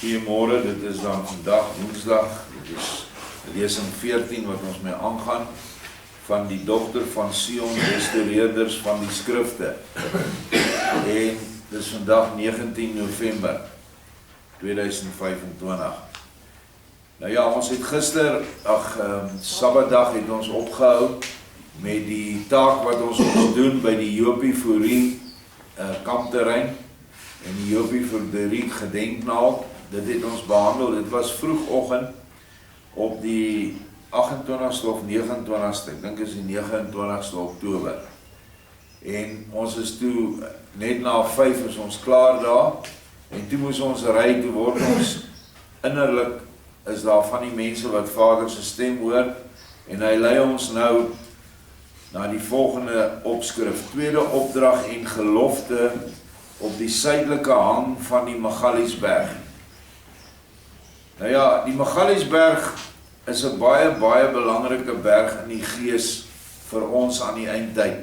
Goeiemôre, dit is dan vandag woensdag, dit is lesing 14 wat ons mee aangaan, van die dogter van Sion, restaureerders van die skrifte. En dit is vandag 19 November 2025. Nou ja, ons het gister, Sabbatdag het ons opgehou met die taak wat ons doen by die Jopie Fourie kampterrein en die Jopie Fourie gedenknaald. Dit het ons behandel, dit was vroegoggend op die 28ste of 29ste, ek dink is die 29ste Oktober. En ons is toe, net na 5 is ons klaar daar, en toe moes ons ry, toe word ons innerlik, is daar van die mense wat Vader se stem hoor, en hy lei ons nou na die volgende opskrif, tweede opdrag en gelofte op die suidelike hang van die Magaliesberg. Nou ja, die Magaliesberg is 'n baie belangrike berg in die gees vir ons aan die eindtyd.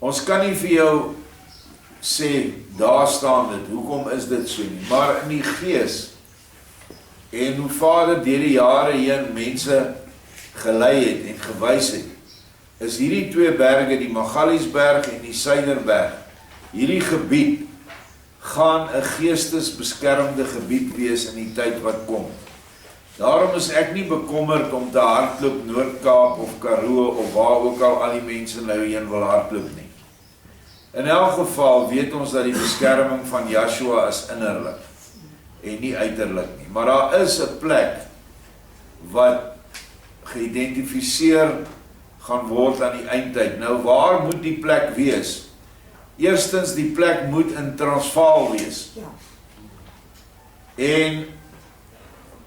Ons kan nie vir jou sê, daar staan dit, hoekom is dit so nie, maar in die gees, en hoe Vader deur die jare heen mense gelei het en gewys het, is hierdie twee berge, die Magaliesberg en die Suiderberg, hierdie gebied gaan 'n geestesbeskermde gebied wees in die tyd wat kom. Daarom is ek nie bekommerd om te hardloop Noord-Kaap of Karoo of waar ook al die mense nou heen wil hardloop nie. In elk geval weet ons dat die beskerming van Joshua is innerlik en nie uiterlik nie. Maar daar is 'n plek wat geïdentifiseer gaan word aan die eindtyd. Nou waar moet die plek wees? Eerstens, die plek moet in Transvaal wees. En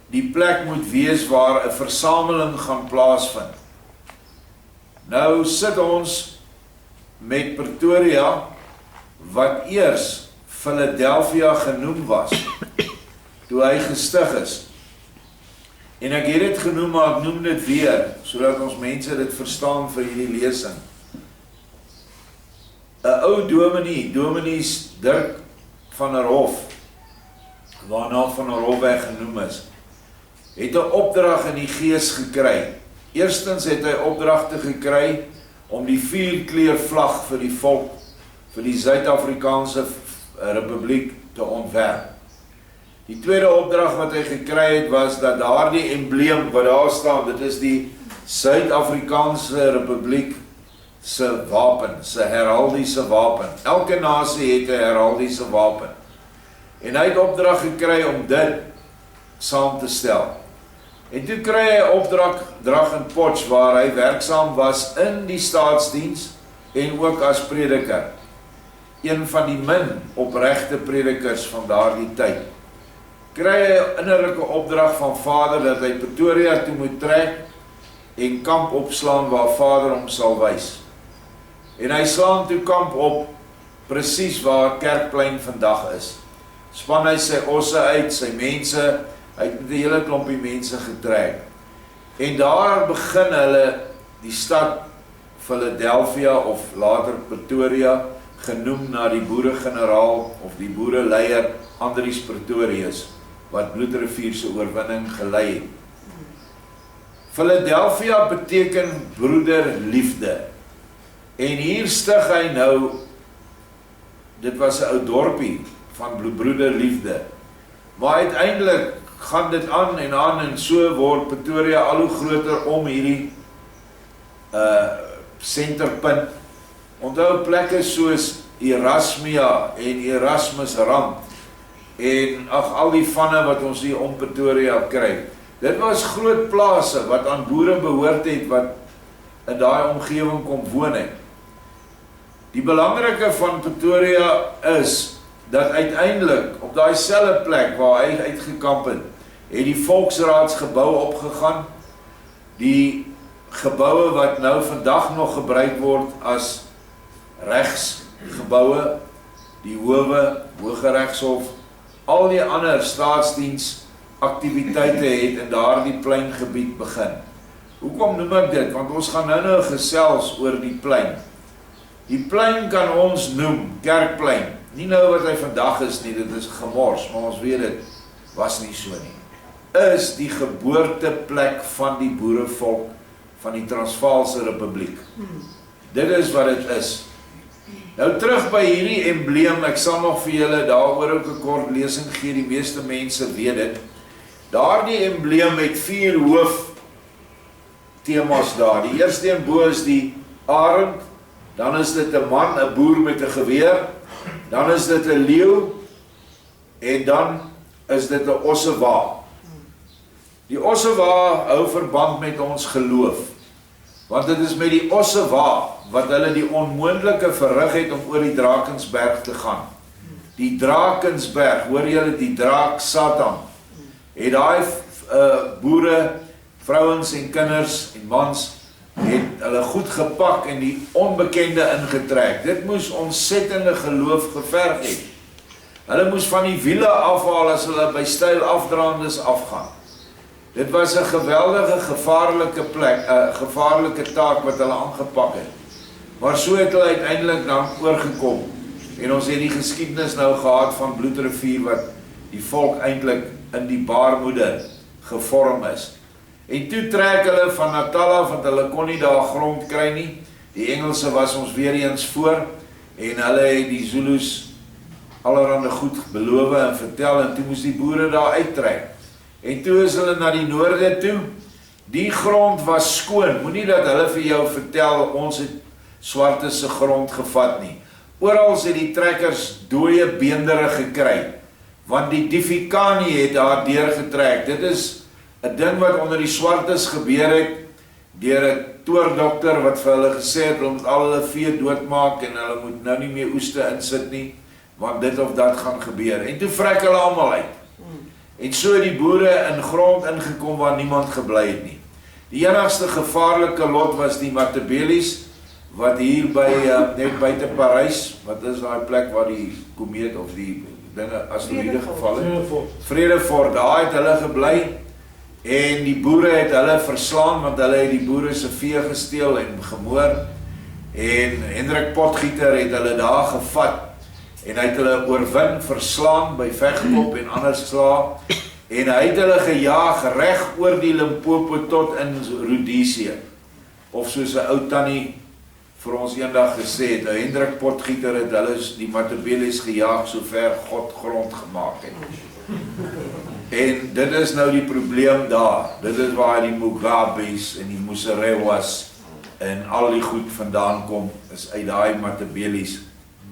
die plek moet wees waar 'n versameling gaan plaasvind. Nou sit ons met Pretoria, wat eers Philadelphia genoem was, toe hy gestig is. En ek het dit genoem, maar ek noem dit weer, sodat ons mense dit verstaan vir hierdie lesing. 'n ou dominees Dirk van der Hof, waarna van der Hofweg genoem is, het 'n opdrag in die gees gekry. Eerstens het hy opdragte gekry om die 4-kleur vlag vir die volk, vir die Suid-Afrikaanse Republiek te ontwerp. Die tweede opdrag wat hy gekry het was dat daardie embleem wat daar staan, dit is die Suid-Afrikaanse Republiek se wapen, se heraldiese wapen. Elke nasie het 'n heraldiese wapen. En hy het opdrag gekry om dit saam te stel. En toe kry hy opdrag in Potch, waar hy werksaam was in die staatsdiens en ook as prediker. Een van die min opregte predikers van daardie tyd. Kry hy 'n innerlike opdrag van Vader dat hy Pretoria toe moet trek en kamp opslaan waar Vader hom sal wys. En hy slaan toe kamp op presies waar Kerkplein vandag is. Span hy sy osse uit, sy mense, hy het met 'n hele klompie mense getrek. En daar begin hulle die stad Philadelphia of later Pretoria, genoem na die boeregeneraal of die boereleier Andries Pretorius, wat Bloedrivier se oorwinning gelei het. Philadelphia beteken broederliefde. En hier stig hy nou, dit was 'n ou dorpie van broederliefde. Maar uiteindelik gaan dit aan en so word Pretoria al hoe groter om hierdie senterpunt. Onthou plekke soos Erasmia en Erasmusrand en al die vanne wat ons hier om Pretoria kry. Dit was groot plase wat aan boere behoort het wat in daai omgewing kom woon het. Die belangrike van Pretoria is dat uiteindelik op daai selfde plek waar hy uitgekamp het, het die Volksraadsgebou opgegaan, die geboue wat nou vandag nog gebruik word as regsgeboue, die howe, Hooggeregshof, al die ander staatsdiensaktiwiteite het in daardie pleingebied begin. Hoekom noem ek dit? Want ons gaan nou gesels oor die plein. Die plein kan ons noem Kerkplein. Nie nou wat hy vandag is nie, dit is gemors, maar ons weet dit. was nie so nie. Is die geboorteplek van die boerevolk van die Transvaalse Republiek. Dit is wat dit is. Nou terug by hierdie embleem, ek sal nog vir julle daaroor ook 'n kort lesing gee, die meeste mense weet dit. Daardie embleem het 4 hooftemas daar. Die eerste een bo is die arend, dan is dit 'n man, 'n boer met 'n geweer, dan is dit 'n leeu, en dan is dit 'n ossewa. Die ossewa hou verband met ons geloof, want dit is met die ossewa wat hulle die onmoontlike verrig het om oor die Drakensberg te gaan. Die Drakensberg, hoor julle, die draak Satan, het daai boere, vrouens en kinders en mans, het hulle goed gepak en die onbekende ingetrek. Dit moes ontsettende geloof geverg het. Hulle moes van die wiele afhaal as hulle by styl afdraandes afgaan. Dit was 'n geweldige gevaarlike plek, 'n gevaarlike taak wat hulle aangepak het. Maar so het hulle uiteindelik dan oorgekom. En ons het die geskiedenis nou gehad van Bloedrivier wat die volk eintlik in die baarmoeder gevorm is. En toe trek hulle van Natal af, want hulle kon nie daar grond kry nie. Die Engelse was ons weer eens voor, en hulle het die Zulus allerhande goed beloof en vertel, en toe moes die boere daar uittrek. En toe is hulle na die noorde toe. Die grond was skoon. Moenie dat hulle vir jou vertel, ons het swartes se grond gevat nie. Oral het die trekkers dooie beendere gekry, want die Difikani het daar deurgetrek. Dit is 'n ding wat onder die swartes gebeur het, deur 'n toordokter wat vir hulle gesê het, hulle moet al hulle vee doodmaak, en hulle moet nou nie meer oeste insit nie, want dit of dat gaan gebeur. En toe vrek hulle almal uit. En so het die boere in grond ingekom waar niemand gebly het nie. Die enigste gevaarlike lot was die Matabele's, wat hier by, net buite Parys, wat is daai plek waar die komeet of die dinge, asteroïde geval het? Vredefort, daar het hulle gebly, en die boere het hulle verslaan, want hulle het die boere se vee gesteel en gemoor, en Hendrik Potgieter het hulle daar gevat, en hy het hulle oorwin, verslaan by Vegkop en ander slae, en hy het hulle gejaag reg oor die Limpopo tot in Rhodesië, of soos 'n ou tannie vir ons eendag gesê het, Hendrik Potgieter het hulle die Matabele's gejaag so ver God grond gemaak het. En dit is nou die probleem daar. Dit is waar die Mugabe's en die Muserewas en al die goed vandaan kom, is uit daai Matabele's.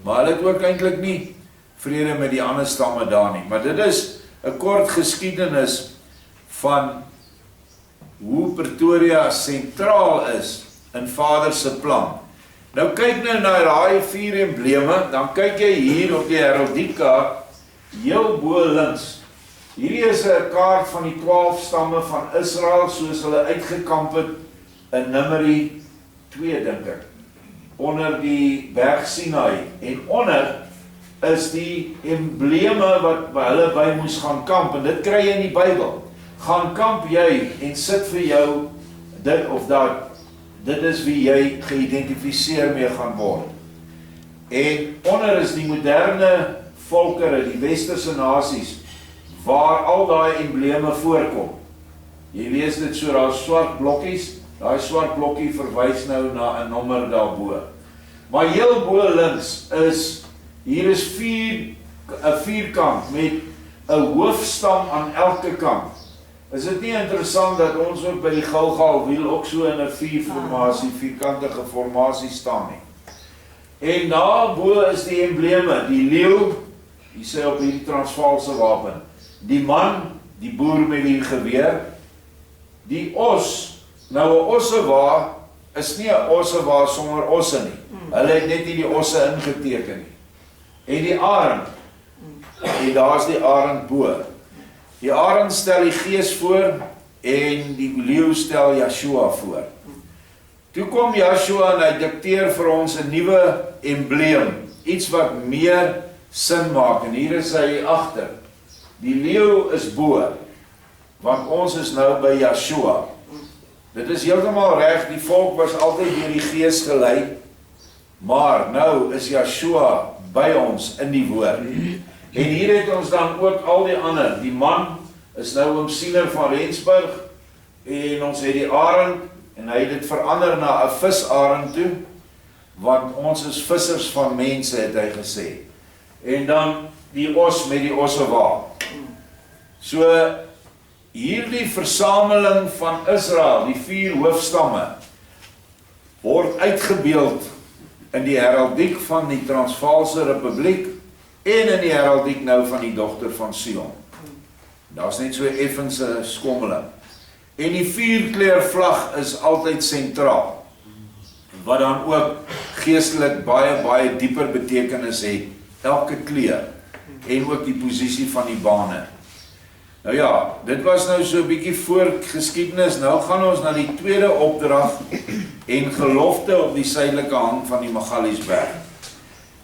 Maar hulle het ook eintlik nie vrede met die ander stamme daar nie. Maar dit is 'n kort geskiedenis van hoe Pretoria sentraal is in Vader se plan. Nou kyk nou na daai 4 embleme, dan kyk jy hier op die heraldieka, heel bo links. Hierdie is 'n kaart van die 12 stamme van Israel, soos hulle uitgekamp het in Numeri 2, dink ek, onder die berg Sinai. En onder is die embleme wat hulle by moes gaan kamp, en dit kry jy in die Bybel. Gaan kamp jy en sit vir jou dit of dat. Dit is wie jy geïdentifiseer mee gaan word. En onder is die moderne volkere, die westerse nasies, waar al daai embleme voorkom. Jy lees dit so, daar swart blokkies, daai swart blokkie verwys nou na 'n nommer daarbo. Maar heel bo links is, hier is 'n vierkant met 'n hoofstam aan elke kant. Is dit nie interessant dat ons ook by die Gilgalwiel ook so in 'n vierkantige formasie staan nie? En daarbo is die embleme, die leeu, die sê op hierdie Transvaalse wapen, die man, die boer met die geweer, die os, nou 'n ossewa is nie 'n ossewa sonder osse nie. Hulle het net nie die osse ingeteken nie. En die arend, en daar is die arend bo. Die arend stel die gees voor, en die leeu stel Yeshua voor. Toe kom Yeshua en hy dikteer vir ons 'n nuwe embleem, iets wat meer sin maak, en hier is hy agter. Die leeu is bo, want ons is nou by Yeshua. Dit is heeltemal reg, die volk was altyd deur die gees gelei, maar nou is Yeshua by ons in die woord. En hier het ons dan ook al die ander. Die man is nou oom Siener van Rensburg, en ons het die arend, en hy het dit verander na 'n visarend toe, want ons is vissers van mense, het hy gesê. En dan die os met die ossewa. So, hierdie versameling van Israel, die 4 hoofstamme, word uitgebeeld in die heraldiek van die Transvaalse Republiek en in die heraldiek nou van die dogter van Sion. Daar's net so effense skommeling. En die 4-kleur vlag is altyd sentraal, wat dan ook geestelik baie dieper betekenis het, elke kleur, en ook die posisie van die bane. Nou ja, dit was nou so 'n bietjie voor geskiedenis. Nou gaan ons na die tweede opdrag en gelofte op die suidelike hang van die Magaliesberg.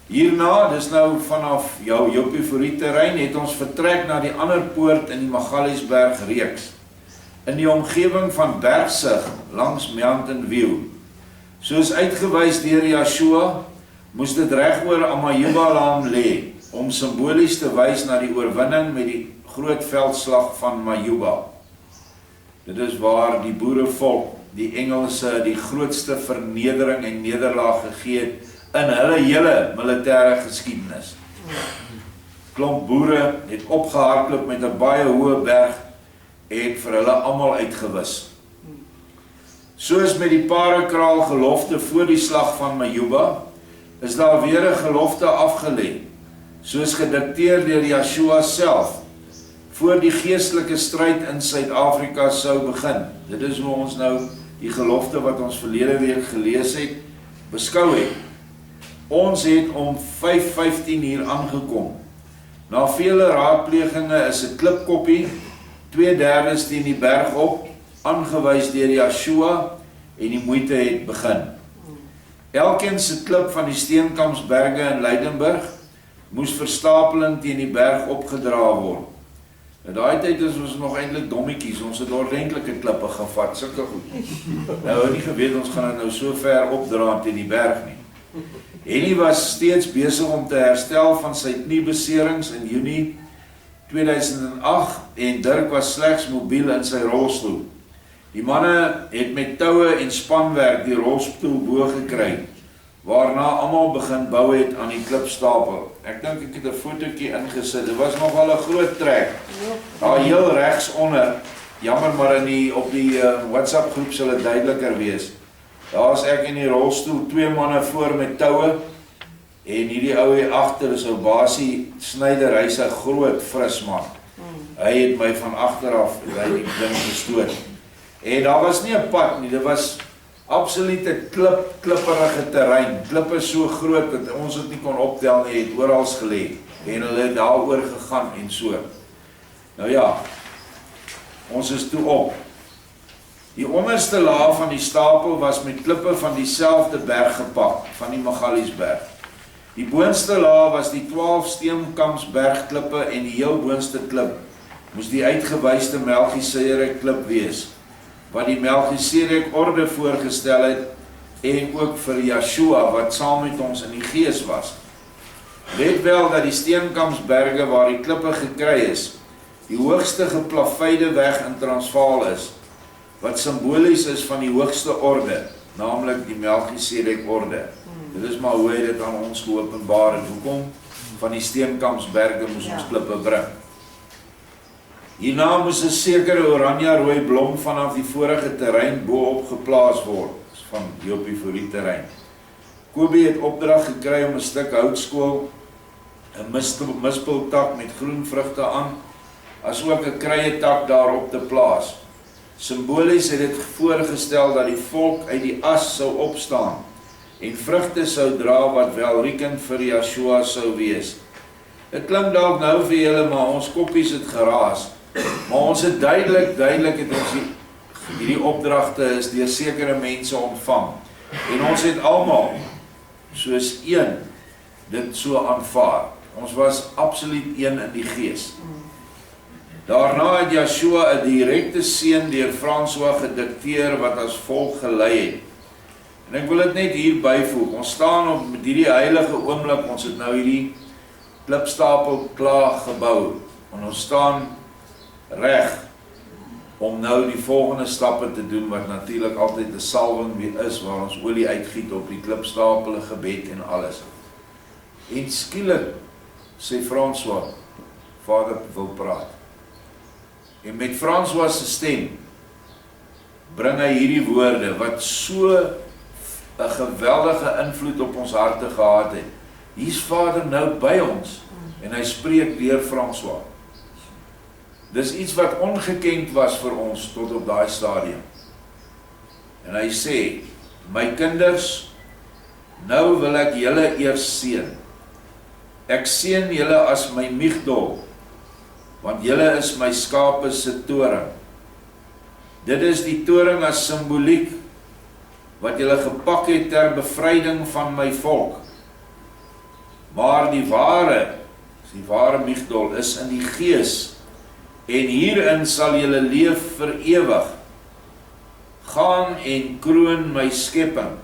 Hierna, dis nou vanaf jou Jopiforie terrein, het ons vertrek na die ander poort in die Magaliesberg reeks, in die omgewing van Bergsig langs Mountain View. Soos uitgewys deur Joshua, moes dit reg oor Amajuba-laan lê, om simbolies te wys na die oorwinning met die groot veldslag van Majuba. Dit is waar die boerevolk, die Engelse, die grootste vernedering en nederlaag gegee het in hulle hele militêre geskiedenis. Klomp boere het opgehardloop met 'n baie hoë berg, het vir hulle almal uitgewis. Soos met die parekraal gelofte voor die slag van Majuba, is daar weer 'n gelofte afgelê, soos gedikteer deur Joshua self, voor die geestelike stryd in Suid-Afrika sou begin. Dit is hoe ons nou die gelofte wat ons verlede week gelees het, beskou het. Ons het om 5:15 hier aangekom. Na vele raadplegings is 'n klipkoppie 2/3 teen die berg op, aangewys deur Joshua, en die moeite het begin. Elkeen se klip van die Steenkampsberge in Leidenburg moes verstapeling teen die berg opgedra word. In daai tyd is ons nog eintlik dommetjies, ons het ordentlike klippe gevat, sulke goed. Nou het nie geweet ons gaan dit nou so ver opdra teen die berg nie. Henny was steeds besig om te herstel van sy kniebeserings in Junie 2008 en Dirk was slegs mobiel in sy rolstoel. Die manne het met toue en spanwerk die rolstoel bo gekry, waarna almal begin bou het aan die klipstapel. Ek dink ek het 'n fotootjie ingesit. Dit was nogal 'n groot trek. Daar heel regs onder, jammer maar op die WhatsApp groep sal dit duideliker wees. Daar is ek in die rolstoel, 2 manne voor met toue en hierdie ou hier agter is 'n basie Snyder, hy's 'n groot fris man. Hy het my van agter af by die ding gestoot. En daar was nie 'n pad nie, dit was absolute klipperige terrein. Klippe so groot dat ons dit nie kon optel nie, het oral gelê en hulle het daaroor gegaan en so. Nou ja, ons is toe op. Die onderste laag van die stapel was met klippe van dieselfde berg gepak, van die Magaliesberg. Die boonste laag was die 12 Steenkampsbergklippe en die heel boonste klip moes die uitgewyste Melchisedek klip wees, wat die Melchisedek orde voorgestel het en ook vir Joshua wat saam met ons in die gees was. Let wel dat die Steenkampsberge waar die klippe gekry is, die hoogste geplaveide weg in Transvaal is, wat simbolies is van die hoogste orde, naamlik die Melchisedek orde. Dit is maar hoe hy dit aan ons geopenbaar het. Hoekom van die Steenkampsberge moes ons klippe bring. Hierna moes 'n sekere oranje-rooi blom vanaf die vorige terrein bo-op geplaas word, van Jopiforie terrein. Kobie het opdrag gekry om 'n stuk houtskool, 'n mispeltak met groen vrugte aan, as ook 'n kruietak daarop te plaas. Simbolies het dit voorgestel dat die volk uit die as sou opstaan en vrugte sou dra wat welriekend vir Joshua sou wees. Dit klink dalk nou vir julle, maar ons koppies het geraas. Maar ons het duidelik het ons hierdie opdragte is deur sekere mense ontvang. En ons het almal soos een dit so aanvaar. Ons was absoluut een in die gees. Daarna het Joshua 'n direkte seën deur François gedikteer wat as volg gelei het. En ek wil dit net hier byvoeg. Ons staan op met hierdie heilige oomblik, ons het nou hierdie klipstapel klaar gebou. En ons staan reg om nou die volgende stappe te doen, wat natuurlik altyd 'n salwing is, waar ons olie uitgiet op die klipstapel, 'n gebed en alles. En skielik sê François, Vader wil praat. En met François se stem bring hy hierdie woorde wat so 'n geweldige invloed op ons harte gehad het. Hier's Vader nou by ons en hy spreek deur François. Dis iets wat ongekend was vir ons tot op daai stadium. En hy sê, my kinders, nou wil ek julle eers seën. Ek seën julle as my Migdol, want julle is my skape se toring. Dit is die toring as simboliek wat julle gepak het ter bevryding van my volk. Maar die ware Migdol is in die gees, en hierin sal julle leef vir ewig. Gaan en kroon my skepping.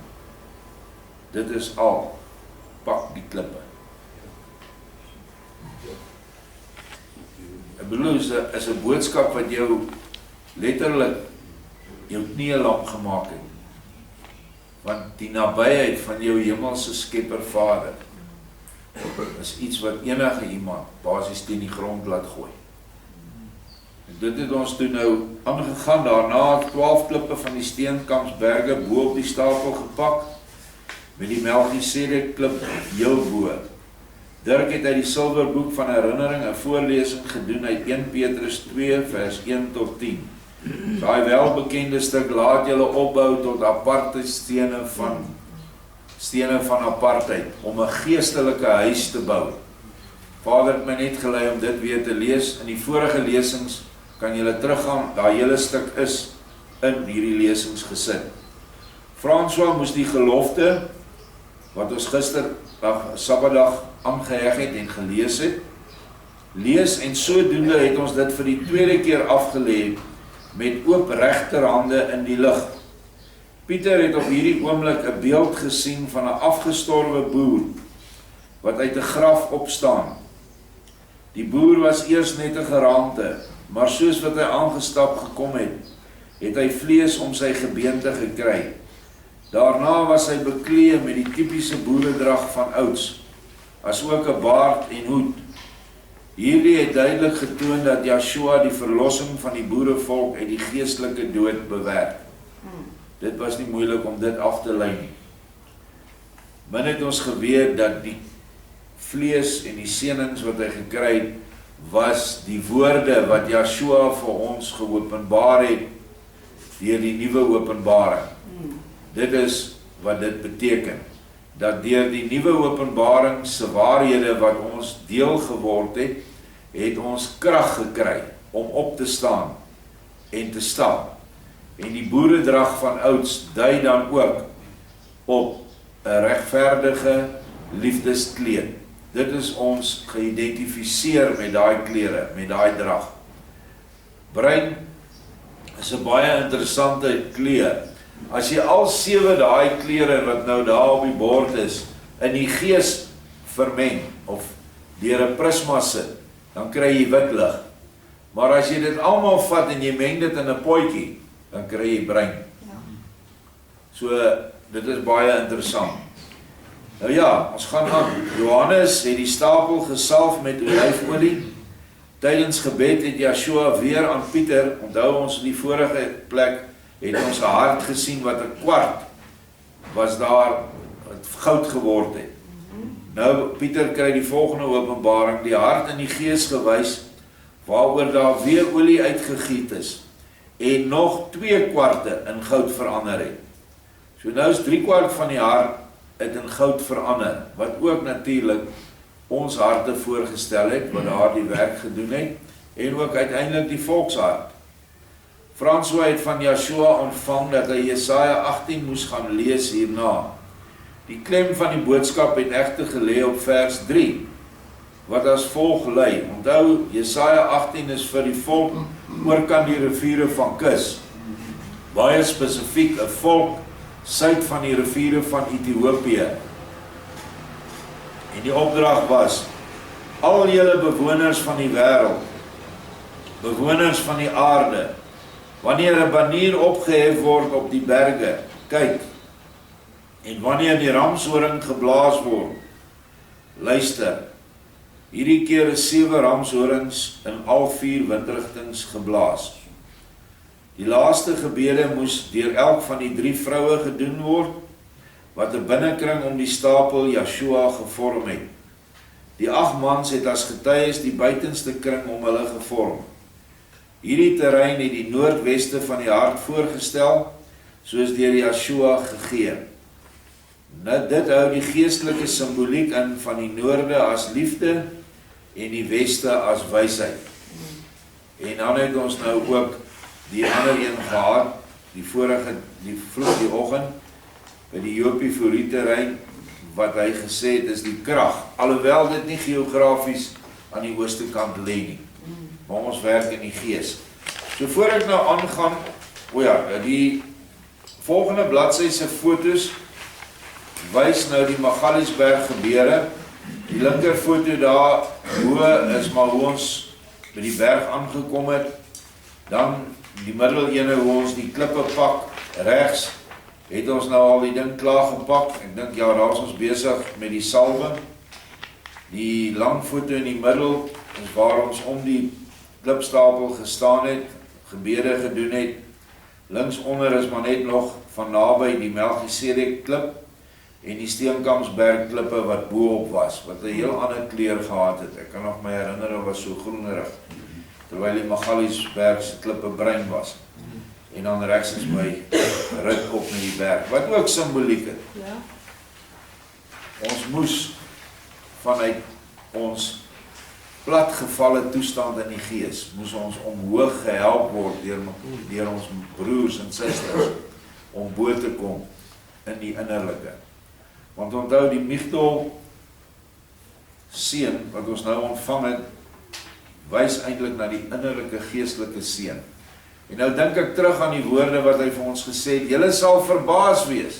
Dit is al. Pak die klippe. Ek bedoel, is 'n boodskap wat jou letterlik jou knieë lam gemaak het. Want die nabyheid van jou hemelse Skepper Vader is iets wat enige iemand basies teen die grond laat gooi. En dit het ons toe nou aangegaan, daarna 12 klippe van die Steenkampsberge bo op die stapel gepak, met die Melchisedek klip heel bo. Dirk het uit die Silverboek van Herinnering 'n voorlesing gedoen uit 1 Petrus 2 vers 1 tot 10. Daai welbekende stuk, laat julle opbou tot aparte stene van apartheid, om 'n geestelike huis te bou. Vader het my net gelei om dit weer te lees. In die vorige lesings kan julle teruggaan, daai hele stuk is in hierdie lesings gesit. François moes die gelofte, wat ons gister, Sabbatdag aangeheg het en gelees het, lees, en sodoende het ons dit vir die tweede keer afgelê, met oop regterhande in die lug. Pieter het op hierdie oomblik 'n beeld gesien van 'n afgestorwe boer, wat uit 'n graf opstaan. Die boer was eers net 'n geraamte, maar soos wat hy aangestap gekom het, het hy vlees om sy gebeente gekry. Daarna was hy bekleed met die tipiese boeredrag van ouds, asook 'n baard en hoed. Hierdie het duidelik getoon dat Joshua die verlossing van die boerevolk uit die geestelike dood bewerk. Dit was nie moeilik om dit af te lei nie. Min het ons geweet dat die vlees en die seënings wat hy gekry het, was die woorde wat Joshua vir ons geopenbaar het deur die nuwe openbaring. Dit is wat dit beteken, dat deur die nuwe openbaring se waarhede wat ons deel geword het, het ons krag gekry om op te staan en te stap. En die boeredrag van ouds dui dan ook op 'n regverdige liefdeskleed. Dit is ons geïdentifiseer met daai klere, met daai drag. Bruin is 'n baie interessante kleur. As jy al 7 daai klere wat nou daar op die bord is, in die gees vermeng, of deur 'n prisma sit, dan kry jy wit lig. Maar as jy dit almal vat en jy meng dit in 'n potjie, dan kry jy bruin. So, dit is baie interessant. Nou ja, ons gaan aan. Johannes het die stapel gesalf met olyfolie. Tydens gebed het Joshua weer aan Pieter, onthou ons in die vorige plek, het ons 'n hart gesien wat 'n kwart was daar, wat goud geword het. Nou, Pieter kry die volgende openbaring, die hart in die gees gewys, waaroor daar weer olie uitgegiet is, en nog 2 kwarte in goud verander het. So nou is 3/4 van die hart het in goud verander, wat ook natuurlik ons harte voorgestel het, wat daar die werk gedoen het, en ook uiteindelik die volkshart. François het van Joshua ontvang dat hy Jesaja 18 moes gaan lees hierna. Die klem van die boodskap het egter gelê op vers 3, wat as volg lui. Onthou, Jesaja 18 is vir die volk oorkant die riviere van Kus. Baie spesifiek 'n volk suid van die riviere van Ethiopië. En die opdrag was, al julle bewoners van die wêreld, bewoners van die aarde, wanneer 'n banier opgehef word op die berge, kyk, en wanneer die ramshoring geblaas word, luister, hierdie keer is 7 ramshorings in al 4 windrigtings geblaas. Die laaste gebede moes deur elk van die 3 vroue gedoen word, wat 'n binnekring om die stapel Joshua gevorm het. Die 8 mans het as getuies die buitenste kring om hulle gevorm. Hierdie terrein het die noordweste van die hart voorgestel, soos deur Joshua gegee. Nou, dit hou die geestelike simboliek in van die noorde as liefde en die weste as wysheid. En dan het ons nou ook die ander een gehad, die vroeg die oggend, by die Jopifurie terrein, wat hy gesê het is die krag, alhoewel dit nie geografies aan die ooste kant lê nie, maar ons werk in die gees. So voor ek nou aangaan, die volgende bladsy se fotos wys nou die Magaliesberg gebeure. Die linker foto daar bo is maar hoe ons by die berg aangekom het. Dan die middel ene hoe ons die klippe pak, regs het ons nou al die ding klaar gepak. Ek dink ja, daar is ons besig met die salwing. Die lang foto in die middel is waar ons om die klipstapel gestaan het, gebede gedoen het. Links onder is maar net nog van naby die Melchisedek klip en die Steenkampsberg klippe wat boop was, wat 'n heel ander kleur gehad het. Ek kan nog my herinner, het was so groenerig, terwyl die Magaliesberg se klippe bruin was. En dan regs is my rit op met die berg, wat ook simboliek het. Ja. Ons moes vanuit ons platgevalle toestand in die gees, moes ons omhoog gehelp word deur ons broers en susters om bo te kom in die innerlike. Want onthou die Migdol seën wat ons nou ontvang het, wys eintlik na die innerlike geestelike seën. En nou dink ek terug aan die woorde wat hy vir ons gesê het, julle sal verbaas wees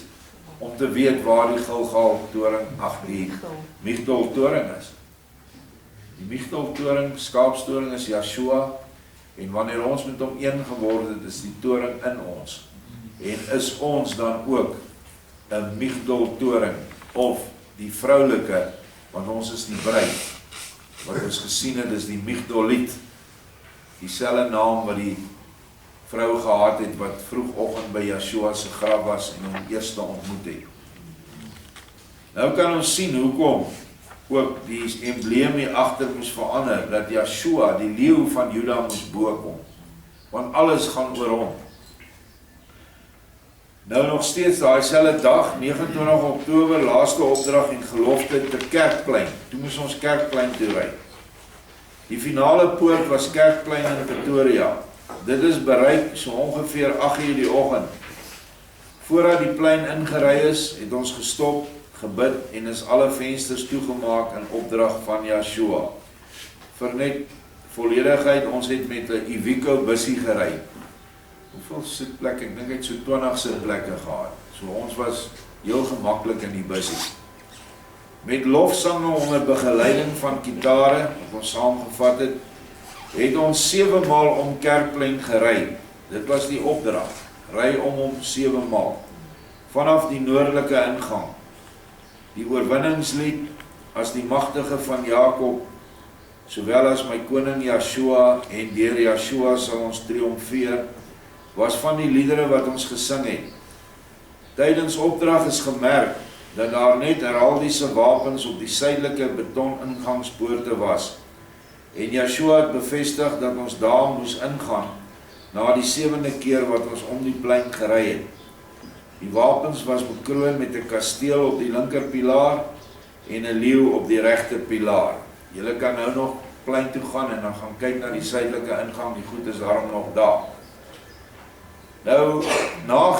om te weet waar die Gilgal toring, die Migdol toring is. Die Migdol toring, skaapstoring is Joshua, en wanneer ons met hom een geword het, is die toring in ons. En is ons dan ook 'n Migdol toring, of die vroulike, want ons is die bruid, wat ons gesien het, is die Migdoliet, dieselfde naam wat die vrou gehad het, wat vroegoggend by Joshua se graf was, en hom eerste ontmoet het. Nou kan ons sien, hoekom ook die embleem hier agter moes verander, dat Joshua, die leeu van Juda, moes bokom, want alles gaan oor hom. Nou nog steeds daai selfde dag, 29 Oktober, laaste opdrag en gelofte te Kerkplein. Toe moes ons Kerkplein toe ry. Die finale poort was Kerkplein in Pretoria. Dit is bereik so ongeveer 8:00 die oggend. Voordat die plein ingery is, het ons gestop, gebid en is alle vensters toegemaak in opdrag van Joshua. Vir net volledigheid, ons het met 'n Iveco bussie gery. Hoeveel sitplekke? Ek dink hy het so 20 sitplekke gehad. So ons was heel gemaklik in die bussie. Met lofsange onder begeleiding van gitare, wat ons saamgevat het, het ons 7 maal om Kerkplein gery. Dit was die opdrag. Ry om hom 7 maal. Vanaf die noordelike ingang. Die oorwinningslied as die magtige van Jakob, sowel as my koning Joshua, en deur Joshua sal ons triomfeer, was van die liedere wat ons gesing het. Tydens opdrag is gemerk dat daar net heraldiese wapens op die suidelike beton ingangspoorte was. En Joshua het bevestig dat ons daar moes ingaan na die 7de keer wat ons om die plein gery het. Die wapens was bekroon met 'n kasteel op die linker pilaar en 'n leeu op die regter pilaar. Julle kan nou nog plein toe gaan en dan gaan kyk na die suidelike ingang, die goed is daarom nog daar. Nou, na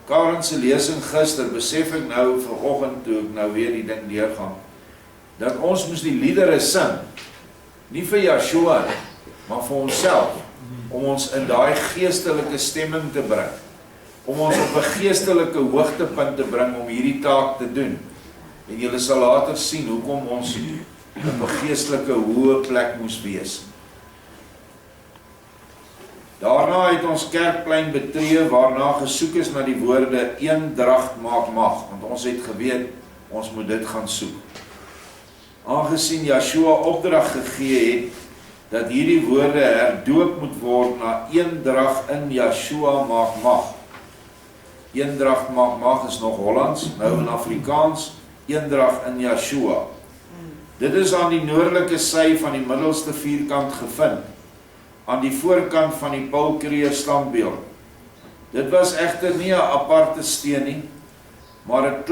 Karen se lesing gister, besef ek nou vanoggend toe ek nou weer die ding deurgaan, dat ons moes die liedere sing, nie vir Joshua, maar vir onsself, om ons in daai geestelike stemming te bring, om ons op 'n geestelike hoogtepunt te bring om hierdie taak te doen. En julle sal later sien hoekom ons op 'n geestelike hoë plek moes wees. Daarna het ons Kerkplein betree, waarna gesoek is na die woorde eendracht maak mag, want ons het geweet, ons moet dit gaan soek. Aangesien Joshua opdrag gegee het, dat hierdie woorde herdoop moet word na eendrag in Joshua maak mag. Eendrag maak mag is nog Hollands, nou in Afrikaans, eendrag in Joshua. Dit is aan die noordelike sy van die middelste vierkant gevind, aan die voorkant van die Paulkreer standbeeld. Dit was egter nie 'n aparte steen nie, maar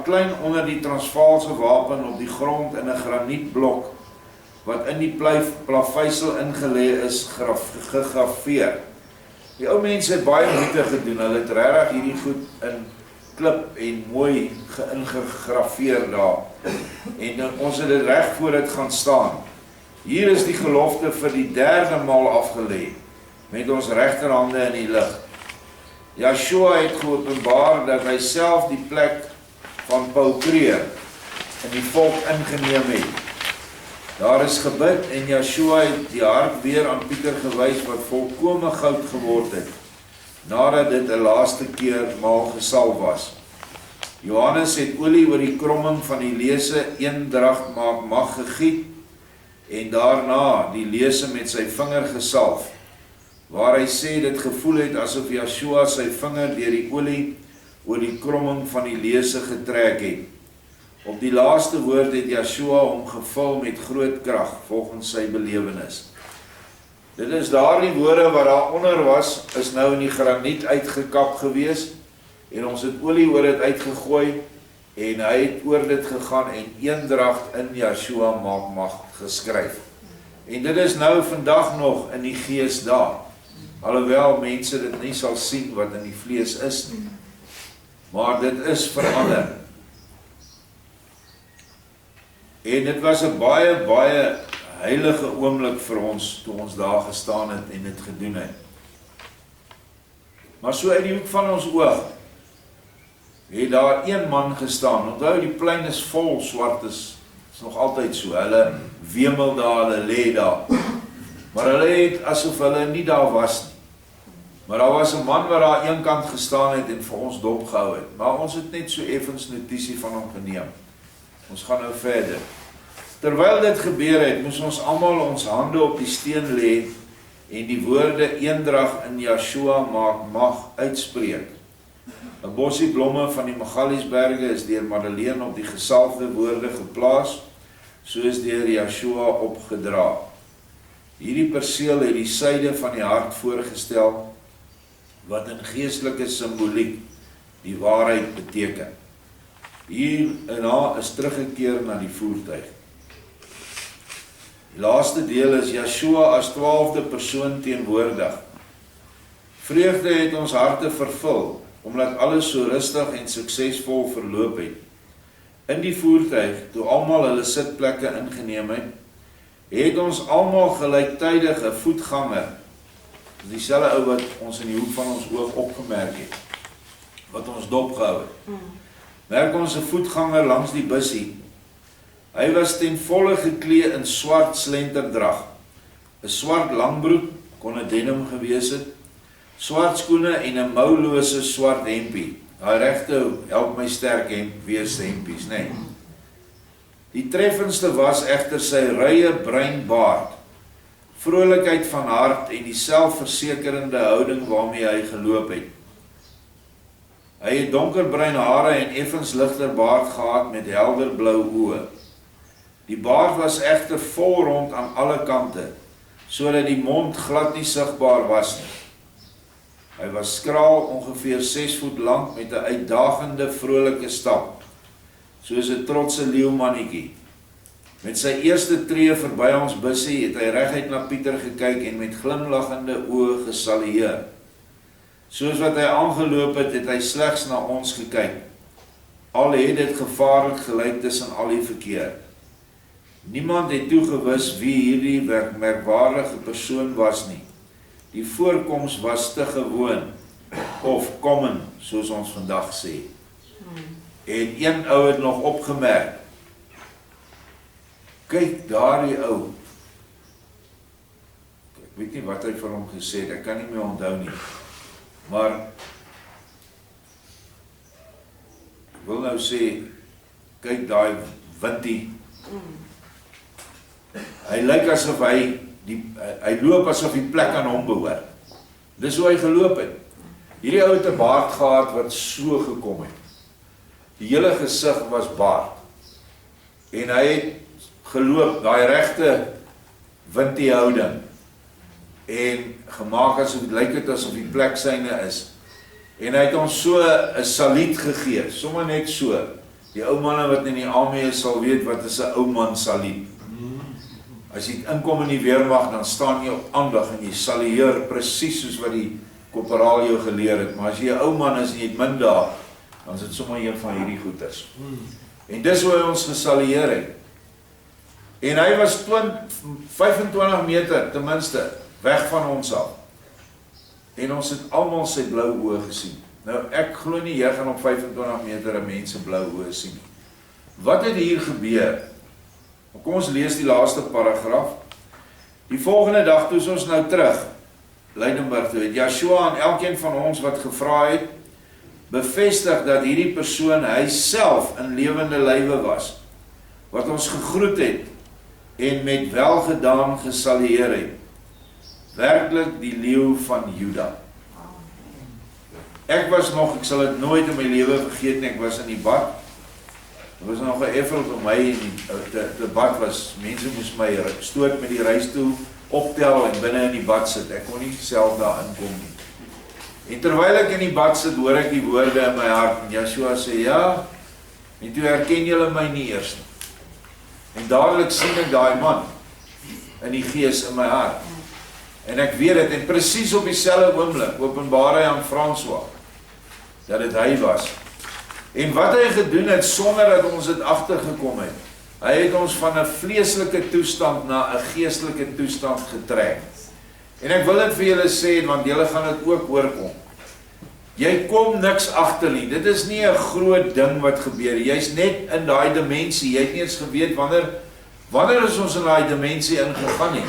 klein onder die Transvaalse wapen op die grond in 'n granietblok, wat in die plaveisel ingelê is, gegraveer. Die ou mense het baie moeite gedoen, hulle het regtig hierdie goed in klip en mooi ingegraveer daar. En ons het dit reg voor dit gaan staan. Hier is die gelofte vir die 3de maal afgelê, met ons regterhande in die lug. Joshua het geopenbaar dat hy self die plek van Paulkreer in die volk ingeneem het. Daar is gebid en Joshua het die hart weer aan Pieter gewys wat volkome goud geword het, nadat dit 'n laaste keer maal gesalf was. Johannes het olie oor die kromming van die lese eendracht maak mag gegiet, en daarna die lese met sy vinger gesalf, waar hy sê dit gevoel het asof Joshua sy vinger deur die olie oor die kromming van die lese getrek het. Op die laaste woord het Joshua hom gevul met groot krag, volgens sy belewenis. Dit is daardie woorde wat daaronder was, is nou in die graniet uitgekap gewees, en ons het olie oor dit uitgegooi, en hy het oor dit gegaan, en eendracht in Joshua maak mag geskryf. En dit is nou vandag nog in die gees daar, alhoewel mense dit nie sal sien wat in die vlees is nie. Maar dit is verander. En dit was 'n baie, baie heilige oomblik vir ons, toe ons daar gestaan het en dit gedoen het. Maar so uit die hoek van ons oog, het daar een man gestaan. Onthou, die plein is vol swartes, is nog altyd so, hulle wemel daar, hulle lê daar. Maar hulle het asof hulle nie daar was nie. Maar daar was 'n man wat daar een kant gestaan het en vir ons dopgehou het. Maar ons het net so effens notisie van hom geneem. Ons gaan nou verder. Terwyl dit gebeur het, moes ons almal ons hande op die steen lê en die woorde eendrag in Joshua maak mag uitspreek. 'n Bossie blomme van die Magaliesberge is deur Madeleine op die gesalfde woorde geplaas, soos deur Joshua opgedra. Hierdie perseel het die syde van die hart voorgestel, wat in geestelike simboliek die waarheid beteken. Hierna is teruggekeer na die voertuig. Die laaste deel is Joshua as 12de persoon teenwoordig. Vreugde het ons harte vervul, omdat alles so rustig en suksesvol verloop het. In die voertuig, toe almal hulle sitplekke ingeneem het ons almal gelyktydig 'n voetganger, dieselfde ou wat ons in die hoek van ons oog opgemerk het, wat ons dopgehou het. Merk ons 'n voetganger langs die bussie. Hy was ten volle geklee in swart slenterdrag, 'n swart langbroek, kon 'n denim gewees het, swart skoene en 'n moulose swart hempie. Hy regte help my sterk hemp wees hempies, nee. Die treffendste was egter sy rye bruin baard, vrolikheid van hart en die selfversekerende houding waarmee hy geloop het. Hy het donkerbruin hare en effens ligter baard gehad met helder blou oë. Die baard was egter vol rond aan alle kante, sodat die mond glad nie sigbaar was nie. Hy was skraal, ongeveer 6 voet lank met 'n uitdagende vrolike stap, soos 'n trotse leeumannetjie. Met sy eerste tree verby ons bussie het hy reguit na Pieter gekyk en met glimlaggende oë gesalueer. Soos wat hy aangeloop het, het hy slegs na ons gekyk. Al het dit gevaarlik gelyk tussen al die verkeer. Niemand het toegewis wie hierdie merkwaardige persoon was nie. Die voorkoms was te gewoon, of common, soos ons vandag sê. En een ou het nog opgemerk, kyk daardie ou. Ek weet nie wat hy vir hom gesê het, ek kan nie meer onthou nie. Maar ek wil nou sê, kyk daai windie. Hy lyk asof hy loop asof die plek aan hom behoort. Dis hoe hy geloop het. Hierdie ou het 'n baard gehad wat so gekom het. Die hele gesig was baard. En hy het geloop, daai regte windie houding. En gemaak asof dit lyk het asof die plek syne is. En hy het ons so 'n saluut gegee, sommer net so. Die ou manne wat in die army is sal weet wat is 'n ou man saluut. As jy inkom in die weermag, dan staan jy op aandag en jy salueer presies soos wat die korporaal jou geleer het. Maar as jy 'n ou man is en jy het min dae, dan is dit sommer een van hierdie goeters. En dis hoe hy ons gesalueer het. En hy was 25 meter ten minste weg van ons af. En ons het almal sy blou oë gesien. Nou ek glo nie jy gaan op 25 meter 'n mens se blou oë sien nie. Wat het hier gebeur? Kom ons lees die laaste paragraaf. Die volgende dag toe is ons nou terug Leidenburg toe het Joshua aan elkeen van ons wat gevra het bevestig dat hierdie persoon hy self in lewende lywe was wat ons gegroet het en met welgedaan gesalueer het. Werklik die leeu van Juda. Ek was nog, ek sal dit nooit in my lewe vergeet nie, ek was in die bad. Er was nog 'n effel vir my en die bad was, mense moes my stoot met die reisstoel optel en binne in die bad sit. Ek kon nie self daar inkom nie. En terwyl ek in die bad sit, hoor ek die woorde in my hart en Joshua sê, ja, en toe herken julle my nie eers nie. En dadelik sien ek daai man in die gees in my hart. En ek weet dit, en presies op dieselfde oomblik openbaar hy aan François dat dit hy was. En wat hy gedoen het sonder dat ons dit agtergekom het, hy het ons van 'n vleeslike toestand na 'n geestelike toestand getrek. En ek wil dit vir julle sê, want julle gaan dit ook oorkom. Jy kom niks agter nie, dit is nie 'n groot ding wat gebeur, jy's net in daai dimensie, jy het nie eens geweet wanneer is ons in daai dimensie ingegaan nie,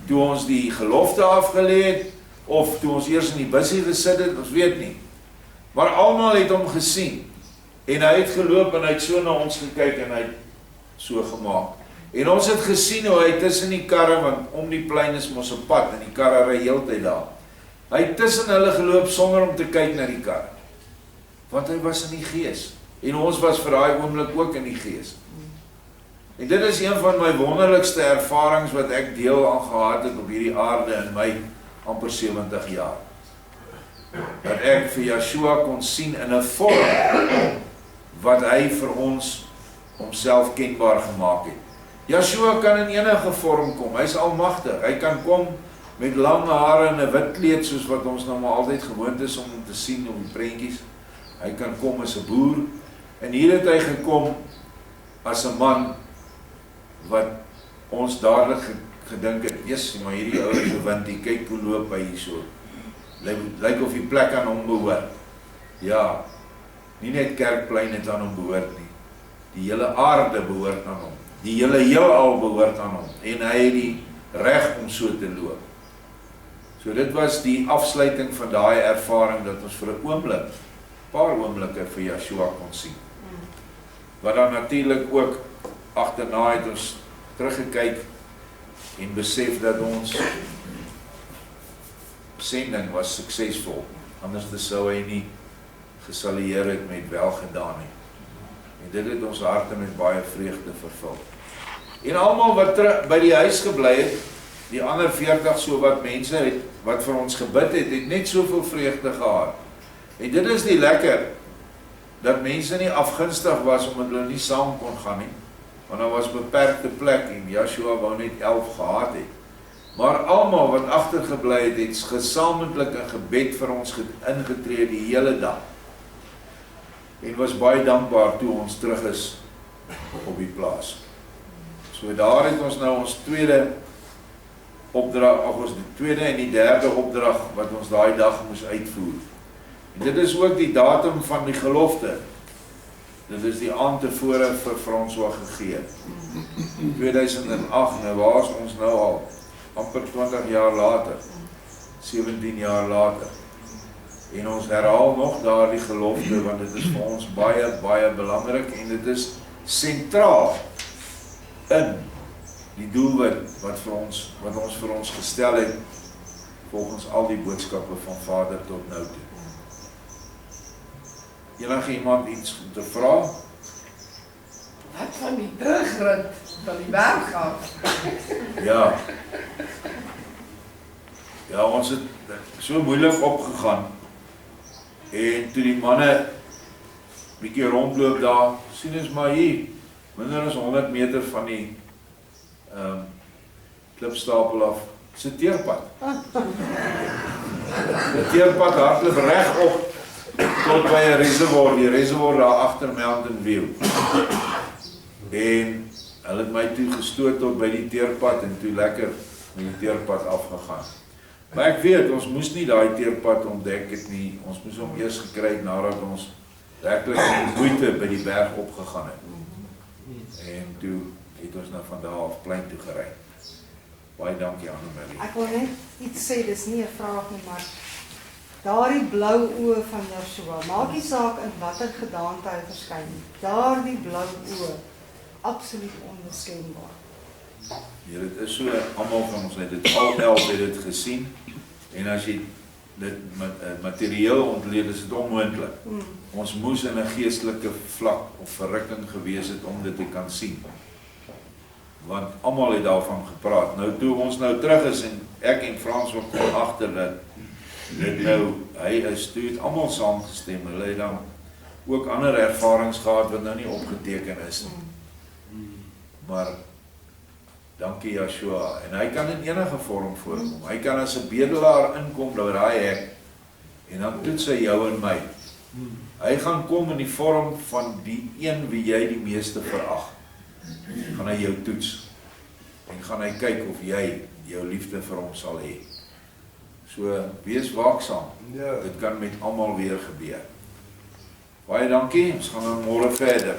toe ons die gelofte afgelê het, of toe ons eers in die bussie gesit het, ons weet nie. Maar almal het hom gesien, en hy het geloop en hy het so na ons gekyk en hy het so gemaak. En ons het gesien hoe hy tussen die karre, want om die plein is mos 'n pad en die karre ry heeltyd daar. Hy het tussen hulle geloop sonder om te kyk na die karre. Want hy was in die gees. En ons was vir daai oomblik ook in die gees. En dit is een van my wonderlikste ervarings wat ek deel aan gehad het op hierdie aarde in my amper 70 jaar. Dat ek vir Joshua kon sien in 'n vorm wat hy vir ons homself kenbaar gemaak het. Joshua kan in enige vorm kom, hy is almagtig, hy kan kom met lange hare en 'n wit kleed soos wat ons nou maar altyd gewoond is om te sien op die prentjies. Hy kan kom as 'n boer, en hier het hy gekom as 'n man wat ons dadelik gedink het, yes, maar hierdie ou is 'n windie, kyk hoe loop hy hierso. Lyk of die plek aan hom behoort. Ja, nie net Kerkplein het aan hom behoort nie. Die hele aarde behoort aan hom. Die hele heelal behoort aan hom. En hy het die reg om so te loop. So dit was die afsluiting van daai ervaring dat ons vir 'n oomblik, paar oomblikke vir Joshua kon sien. Wat dan natuurlik ook agterna het ons teruggekyk en besef dat ons sending was suksesvol, anders sou hy nie gesalueer het met welgedaan nie. En dit het ons harte met baie vreugde vervul. En almal wat by die huis gebly het, die ander 40 so wat mense het, wat vir ons gebid het, het net soveel vreugde gehad. En dit is die lekker, dat mense nie afgunstig was omdat hulle nie saam kon gaan nie, want daar was beperkte plek en Joshua wou net 11 gehad het. Maar almal wat agtergebly het, het gesamentlik in gebed vir ons ingetree die hele dag. En was baie dankbaar toe ons terug is op die plaas. So daar het ons nou ons tweede opdrag, die tweede en die derde opdrag wat ons daai dag moes uitvoer. En dit is ook die datum van die gelofte. dit is die aand tevore vir François gegee. 2008, nou waar is ons nou al? Amper 20 jaar later, 17 jaar later. En ons herhaal nog daardie gelofte, want dit is vir ons baie, baie belangrik en dit is sentraal in die doelwit wat ons vir ons gestel het volgens al die boodskappe van Vader tot nou toe. Enige iemand iets om te vra? Wat van die terugrit van die berg af? Ja. Ja, ons het so moeilik opgegaan. En toe die manne bietjie rondloop daar, sien ons maar hier, minder as 100 meter van die klipstapel af, is 'n teerpad. Die teerpad hardloop reg op tot by 'n reservoir, die reservoir daar agter Mountain View. En hulle het my toe gestoot tot by die teerpad en toe lekker met die teerpad afgegaan. Maar ek weet, ons moes nie daai teerpad ontdek het nie, ons moes hom eers gekry het nadat ons werklik die moeite by die berg opgegaan het. En toe het ons nou van daar af plein toe gery. Baie dankie Anne-Marie. Ek wil net iets sê, dis nie 'n vraag nie, maar daardie blou oë van Joshua, maak nie saak in watter gedaante hy verskyn nie. Daardie blou oë, absoluut onmiskenbaar. Ja, dit is so, almal van ons het dit, al 11 het dit gesien, en as jy dit materieel ontleed, is dit onmoontlik. Ons moes in 'n geestelike vlak of verrukking gewees het om dit te kan sien. Want almal het daarvan gepraat. Nou toe ons nou terug is en ek en Frans kom agter dat dit nou, hy is toe het almal saamgestem. Hulle het dan ook ander ervarings gehad wat nou nie opgeteken is nie. Maar dankie Joshua. En hy kan in enige vorm voorkom. Hy kan as 'n bedelaar inkom deur daai hek en dan toets hy jou en my. Hy gaan kom in die vorm van die een wie jy die meeste verag. Gaan hy jou toets en gaan hy kyk of jy jou liefde vir hom sal hê. So, wees waaksaam. Dit kan met almal weer gebeur. Baie dankie, ons gaan nou môre verder.